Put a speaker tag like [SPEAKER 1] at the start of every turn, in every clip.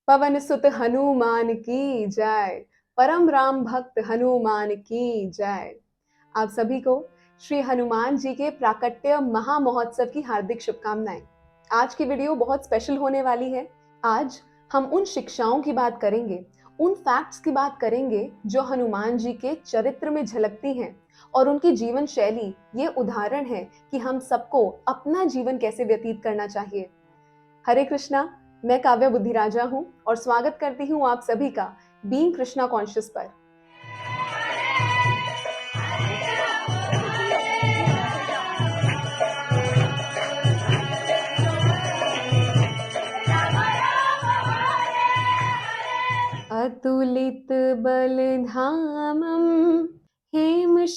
[SPEAKER 1] पवन सुत हनुमान की जय। परम राम भक्त हनुमान की जय। आप सभी को श्री हनुमान जी के प्राकट्य महा महोत्सव की हार्दिक शुभकामनाएं। आज की वीडियो बहुत स्पेशल होने वाली है। आज हम उन शिक्षाओं की बात करेंगे, उन फैक्ट्स की बात करेंगे जो हनुमान जी के चरित्र में झलकती हैं और उनकी जीवन शैली ये उदाहरण है कि हम सबको अपना जीवन कैसे व्यतीत करना चाहिए। हरे कृष्णा। मैं काव्या बुद्धिराजा हूँ और स्वागत करती हूँ आप सभी का बीइंग कृष्णा कॉन्शियस पर। अतुलित बलधामं हेमशैलाभदेहम्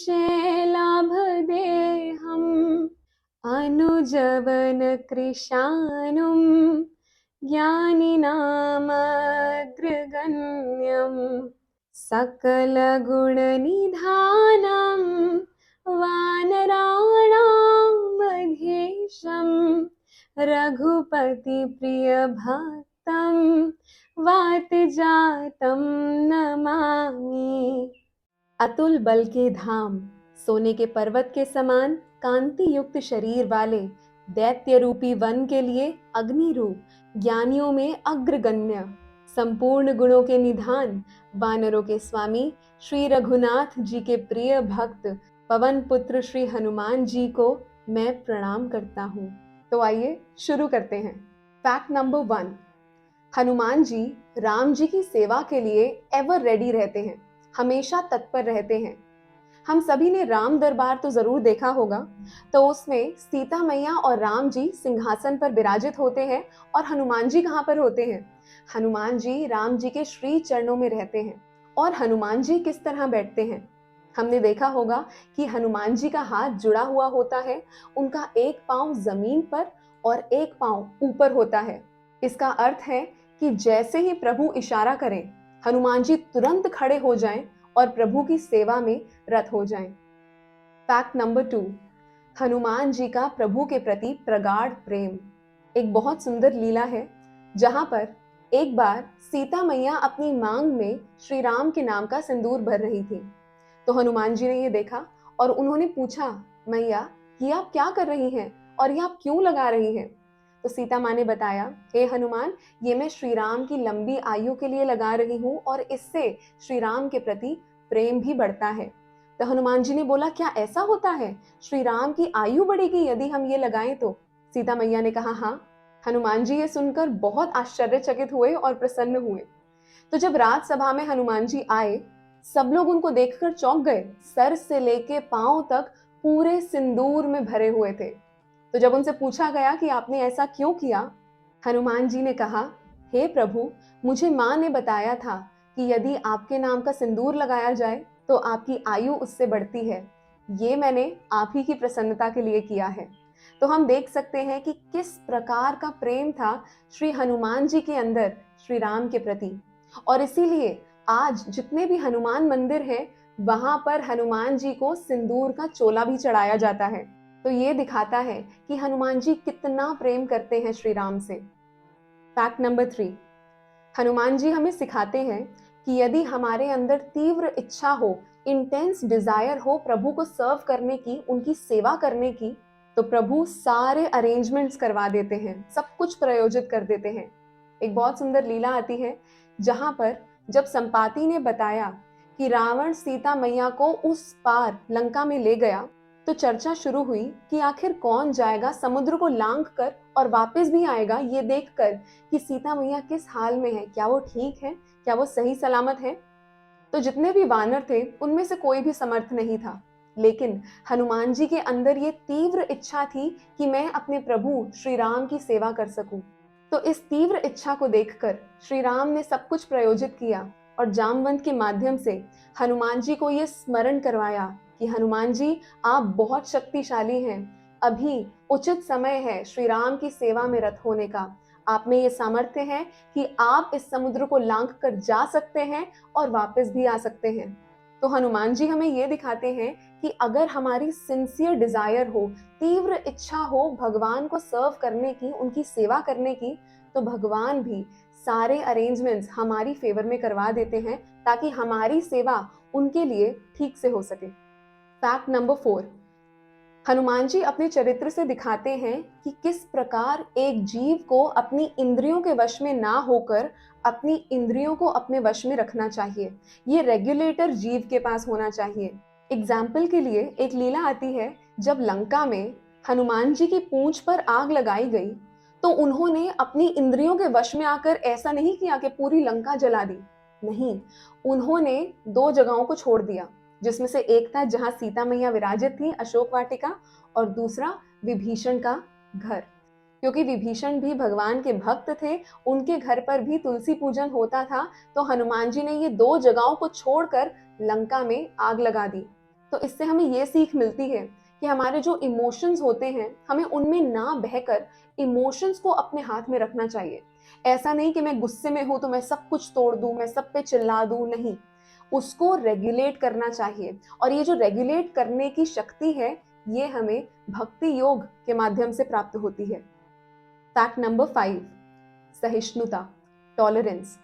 [SPEAKER 1] अनुजवन कृशानुं ज्ञानिनामग्रगण्यम् सकलगुणनिधानं वानराणां मध्येशं रघुपतिप्रियभक्तं वातजातं नमामि। अतुल बल के धाम, सोने के पर्वत के समान कांति युक्त शरीर वाले दैत्य रूपी वन के लिए अग्नि रूप, ज्ञानियों में अग्रगण्य, संपूर्ण गुणों के निधान, वानरों के स्वामी श्री रघुनाथ जी के प्रिय भक्त पवन पुत्र श्री हनुमान जी को मैं प्रणाम करता हूँ। तो आइए शुरू करते हैं। Fact number 1। हनुमान जी राम जी की सेवा के लिए एवर रेडी रहते हैं, हमेशा तत्पर रहते हैं। हम सभी ने राम दरबार तो जरूर देखा होगा, तो उसमें सीता मैया और राम जी सिंहासन पर विराजित होते हैं और हनुमान जी कहाँ पर होते हैं? हनुमान जी राम जी के श्री चरणों में रहते हैं। और हनुमान जी किस तरह बैठते हैं? हमने देखा होगा कि हनुमान जी का हाथ जुड़ा हुआ होता है, उनका एक पांव जमीन पर और एक पांव ऊपर होता है। इसका अर्थ है कि जैसे ही प्रभु इशारा करें, हनुमान जी तुरंत खड़े हो जाएं और प्रभु की सेवा में रत हो जाएं। Fact number 2। हनुमान जी का प्रभु के प्रति प्रगाढ़ प्रेम। एक बहुत सुंदर लीला है जहां पर एक बार सीता मैया अपनी मांग में श्री राम के नाम का सिंदूर भर रही थी। तो हनुमान जी ने ये देखा और उन्होंने पूछा, मैया ये आप क्या कर रही हैं और ये आप क्यों लगा रही हैं? तो सीता माँ ने बताया, हे हनुमान, ये मैं श्री राम की लंबी आयु के लिए लगा रही हूँ और इससे श्री राम के प्रति प्रेम भी बढ़ता है। तो हनुमान जी ने बोला, क्या ऐसा होता है? श्री राम की आयु बढ़ेगी यदि हम ये लगाएं तो? सीता मैया ने कहा, हाँ। हनुमान जी ये सुनकर बहुत आश्चर्यचकित हुए और प्रसन्न हुए। तो जब राजसभा में हनुमान जी आए, सब लोग उनको देखकर चौंक गए। सर से लेके पांव तक पूरे सिंदूर में भरे हुए थे। तो जब उनसे पूछा गया कि आपने ऐसा क्यों किया, हनुमान जी ने कहा, हे प्रभु, मुझे माँ ने बताया था कि यदि आपके नाम का सिंदूर लगाया जाए तो आपकी आयु उससे बढ़ती है। ये मैंने आप ही की प्रसन्नता के लिए किया है। तो हम देख सकते हैं कि किस प्रकार का प्रेम था श्री हनुमान जी के अंदर श्री राम के प्रति। और इसीलिए आज जितने भी हनुमान मंदिर हैं, वहां पर हनुमान जी को सिंदूर का चोला भी चढ़ाया जाता है। तो ये दिखाता है कि हनुमान जी कितना प्रेम करते हैं श्री राम से। Fact number 3। हनुमान जी हमें सिखाते हैं कि यदि हमारे अंदर तीव्र इच्छा हो, इंटेंस डिजायर हो प्रभु को सर्व करने की, उनकी सेवा करने की, तो प्रभु सारे अरेंजमेंट्स करवा देते हैं, सब कुछ प्रयोजित कर देते हैं। एक बहुत सुंदर लीला आती है जहां पर जब संपाति ने बताया कि रावण सीता मैया को उस पार लंका में ले गया, तो चर्चा शुरू हुई कि आखिर कौन जाएगा समुद्र को लांघ कर और वापस भी आएगा ये देखकर कि सीता मैया किस हाल में है, क्या वो ठीक है, क्या वो सही सलामत है। तो जितने भी वानर थे उनमें से कोई भी समर्थ नहीं था, लेकिन हनुमान जी के अंदर ये तीव्र इच्छा थी कि मैं अपने प्रभु श्री राम की सेवा कर सकूं। तो इस तीव्र इच्छा को देखकर श्री राम ने सब कुछ प्रयोजित किया और जामवंत के माध्यम से हनुमान जी को ये स्मरण करवाया कि हनुमान जी, आप बहुत शक्तिशाली हैं, अभी उचित समय है श्री राम की सेवा में रत होने का। आप में ये सामर्थ्य है कि आप इस समुद्र को लांघ कर जा सकते हैं और वापस भी आ सकते हैं। तो हनुमान जी हमें ये दिखाते हैं कि अगर हमारी सिंसियर डिजायर हो, तीव्र इच्छा हो भगवान को सर्व करने की, उनकी सेवा करने की, तो भगवान भी सारे अरेंजमेंट्स हमारी फेवर में करवा देते हैं ताकि हमारी सेवा उनके लिए ठीक से हो सके। फैक्ट नंबर 4, हनुमान जी अपने चरित्र से दिखाते हैं कि किस प्रकार एक जीव को अपनी इंद्रियों के वश में ना होकर अपनी इंद्रियों को अपने वश में रखना चाहिए। ये रेगुलेटर जीव के पास होना चाहिए। एग्जाम्पल के लिए एक लीला आती है, जब लंका में हनुमान जी की पूंछ पर आग लगाई गई तो उन्होंने अपनी इंद्रियों के वश में आकर ऐसा नहीं किया कि पूरी लंका जला दी। नहीं, उन्होंने 2 जगहों को छोड़ दिया, जिसमें से एक था जहां सीता मैया विराजित थी, अशोक वाटिका, और दूसरा विभीषण का घर। क्योंकि विभीषण भी भगवान के भक्त थे, उनके घर पर भी तुलसी पूजन होता था, तो हनुमान जी ने ये 2 जगहों को छोड़कर लंका में आग लगा दी। तो इससे हमें ये सीख मिलती है कि हमारे जो इमोशंस होते हैं, हमें उनमें ना बहकर इमोशंस को अपने हाथ में रखना चाहिए। ऐसा नहीं कि मैं गुस्से में हूं तो मैं सब कुछ तोड़ दूं, मैं सब पे चिल्ला दूं, नहीं, उसको रेगुलेट करना चाहिए। और ये जो रेगुलेट करने की शक्ति है, ये हमें भक्ति योग के माध्यम से प्राप्त होती है। फैक्ट नंबर 5, सहिष्णुता, टॉलरेंस।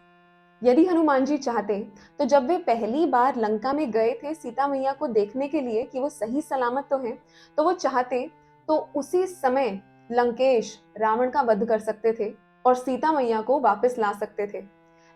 [SPEAKER 1] यदि हनुमान जी चाहते तो जब वे पहली बार लंका में गए थे सीता मैया को देखने के लिए कि वो सही सलामत तो हैं, तो वो चाहते तो उसी समय लंकेश रावण का वध कर सकते थे और सीता मैया को वापस ला सकते थे।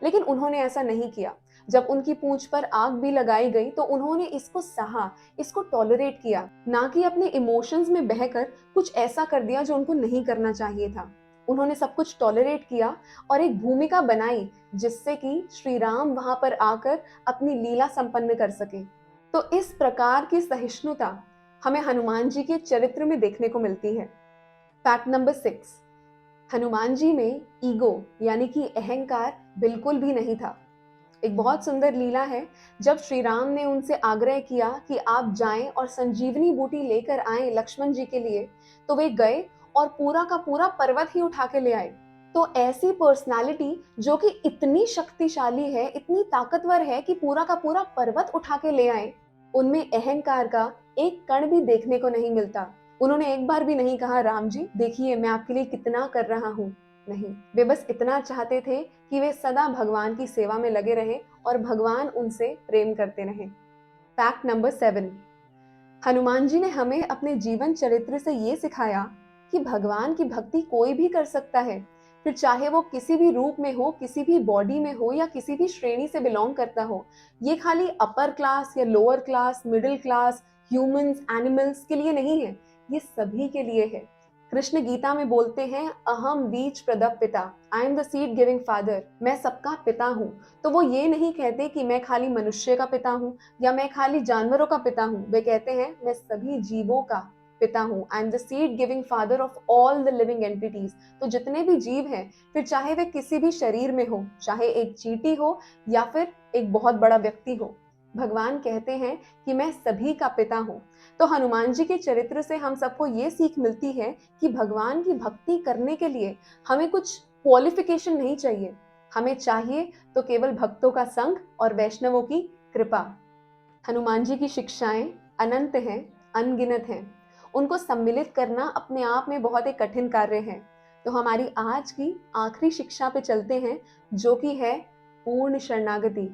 [SPEAKER 1] लेकिन उन्होंने ऐसा नहीं किया। जब उनकी पूंछ पर आग भी लगाई गई तो उन्होंने इसको सहा, इसको टॉलरेट किया, ना कि अपने इमोशंस में बहकर कुछ ऐसा कर दिया जो उनको नहीं करना चाहिए था। उन्होंने सब कुछ टॉलरेट किया और एक भूमिका बनाई जिससे कि श्री राम वहां पर आकर अपनी लीला संपन्न कर सके। तो इस प्रकार की सहिष्णुता हमें हनुमान जी के चरित्र में देखने को मिलती है। फैक्ट नंबर 6, हनुमान जी में ईगो यानी कि अहंकार बिल्कुल भी नहीं था। एक बहुत सुंदर लीला है, जब श्री राम ने उनसे आग्रह किया कि आप जाएं और संजीवनी बूटी लेकर आएं लक्ष्मण जी के लिए, तो वे गए और पूरा का पूरा पर्वत ही उठा के ले आए। तो ऐसी पर्सनालिटी जो कि इतनी शक्तिशाली है, इतनी ताकतवर है कि पूरा का पूरा पर्वत उठा के ले आए, उनमें अहंकार का एक कण भी देखने को नहीं मिलता। उन्होंने एक बार भी नहीं कहा, राम जी देखिए मैं आपके लिए कितना कर रहा हूँ। नहीं, वे बस इतना चाहते थे कि वे सदा भगवान की सेवा में लगे रहें और भगवान उनसे प्रेम करते रहें। फैक्ट नंबर 7, हनुमान जी ने हमें अपने जीवन चरित्र से ये सिखाया कि भगवान की भक्ति कोई भी कर सकता है, फिर चाहे वो किसी भी रूप में हो, किसी भी बॉडी में हो या किसी भी श्रेणी से बिलोंग करता हो। ये खाली अपर क्लास या lower class, middle class, humans, animals के लिए नहीं है, ये सभी के लिए है। कृष्ण गीता में बोलते हैं, अहम बीज प्रदप पिता, I am the seed giving father, मैं सबका पिता हूँ। तो वो ये नहीं कहते कि मैं खाली मनुष्य का पिता हूँ या मैं खाली जानवरों का पिता हूँ, वे कहते हैं मैं सभी जीवों का पिता हूँ। I am the seed giving father of all the living entities. तो जितने भी जीव हैं, फिर चाहे वे किसी भी शरीर में हो, चाहे एक चींटी हो या फिर एक बहुत बड़ा व्यक्ति हो, भगवान कहते हैं कि मैं सभी का पिता हूँ। तो हनुमान जी के चरित्र से हम सबको ये सीख मिलती है कि भगवान की भक्ति करने के लिए हमें कुछ क्वालिफिकेशन नहीं चाहिए, हमें चाहिए तो केवल भक्तों का संग और वैष्णवों की कृपा। हनुमान जी की शिक्षाएं अनंत हैं, अनगिनत हैं। उनको सम्मिलित करना अपने आप में बहुत एक कठिन कार्य है। तो हमारी आज की आखिरी शिक्षा पे चलते हैं, जो कि है पूर्ण शरणागति।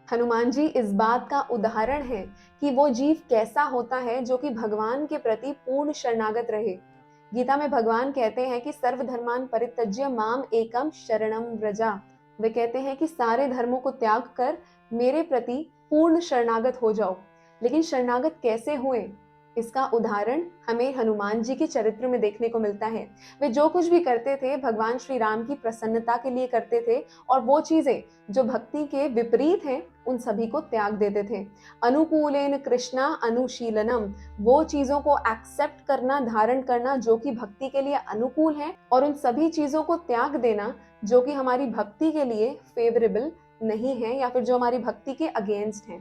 [SPEAKER 1] हनुमान जी इस बात का उदाहरण है कि वो जीव कैसा होता है जो कि भगवान के प्रति पूर्ण शरणागत रहे। गीता में भगवान कहते हैं कि सर्वधर्मान परित्यज्य माम एकम शरणम व्रजा। वे कहते हैं कि सारे धर्मों को त्याग कर मेरे प्रति पूर्ण शरणागत हो जाओ। लेकिन शरणागत कैसे हुए, इसका उदाहरण हमें हनुमान जी के चरित्र में देखने को मिलता है। वे जो कुछ भी करते थे भगवान श्री राम की प्रसन्नता के लिए करते थे, और वो चीजें जो भक्ति के विपरीत हैं उन सभी को त्याग देते थे। अनुकूलेन कृष्णा अनुशीलनम, वो चीजों को एक्सेप्ट करना, धारण करना जो कि भक्ति के लिए अनुकूल है, और उन सभी चीजों को त्याग देना जो कि हमारी भक्ति के लिए फेवरेबल नहीं है या फिर जो हमारी भक्ति के अगेंस्ट है।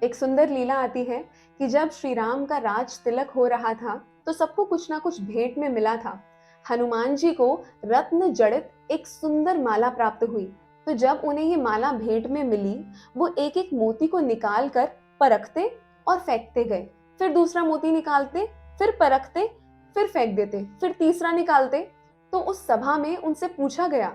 [SPEAKER 1] एक सुंदर लीला आती है कि जब श्री राम का राज तिलक हो रहा था तो सबको कुछ ना कुछ भेंट में मिला था। हनुमान जी को रत्न जड़ित एक सुंदर माला प्राप्त हुई। तो जब उन्हें ये माला भेंट में मिली, वो एक एक मोती को निकाल कर परखते और फेंकते गए, फिर दूसरा मोती निकालते, फिर परखते, फिर फेंक देते, फिर तीसरा निकालते। तो उस सभा में उनसे पूछा गया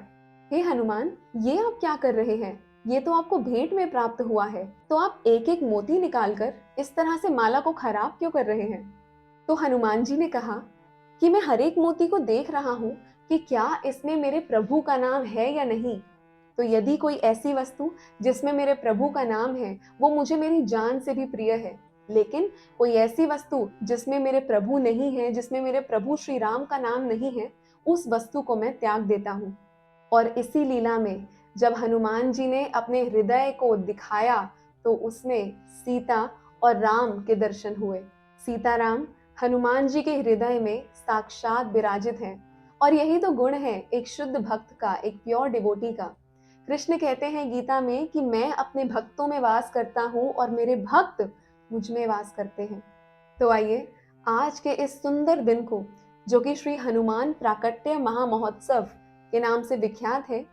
[SPEAKER 1] हे हनुमान, ये आप क्या कर रहे हैं? ये तो आपको भेंट में प्राप्त हुआ है, तो आप एक एक मोती निकालकर इस तरह से माला को खराब क्यों कर रहे हैं? तो हनुमान जी ने कहा कि मैं हर एक मोती को देख रहा हूँ कि क्या इसमें मेरे प्रभु का नाम है या नहीं। तो यदि कोई ऐसी वस्तु जिसमें मेरे प्रभु का नाम है, वो मुझे मेरी जान से भी प्रिय है, लेकिन कोई ऐसी वस्तु जिसमें मेरे प्रभु नहीं है, जिसमें मेरे प्रभु श्री राम का नाम नहीं है, उस वस्तु को मैं त्याग देता हूँ। और इसी लीला में जब हनुमान जी ने अपने हृदय को दिखाया, तो उसमें सीता और राम के दर्शन हुए। सीताराम हनुमान जी के हृदय में साक्षात विराजित हैं। और यही तो गुण है एक शुद्ध भक्त का, एक प्योर डिवोटी का। कृष्ण कहते हैं गीता में कि मैं अपने भक्तों में वास करता हूँ और मेरे भक्त मुझ में वास करते हैं। तो आइए आज के इस सुंदर दिन को, जो कि श्री हनुमान प्राकट्य महामहोत्सव के नाम से विख्यात है,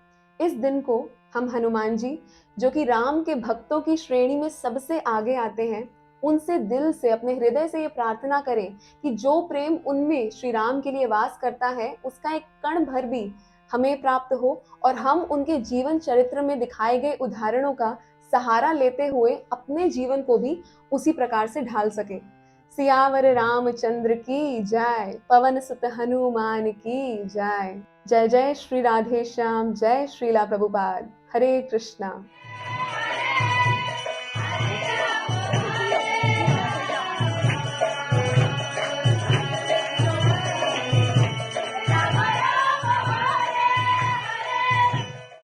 [SPEAKER 1] इस दिन को हम हनुमान जी, जो कि राम के भक्तों की श्रेणी में सबसे आगे आते हैं, उनसे दिल से, अपने हृदय से ये प्रार्थना करें कि जो प्रेम उनमें श्री राम के लिए वास करता है, उसका एक कण भर भी हमें प्राप्त हो और हम उनके जीवन चरित्र में दिखाए गए उदाहरणों का सहारा लेते हुए अपने जीवन को भी उसी प्रकार से ढाल सके। सियावर रामचंद्र की जय, पवन सुत हनुमान की जय। जय जय श्री राधे श्याम, जय श्रीला प्रभुपाद। हरे कृष्णा।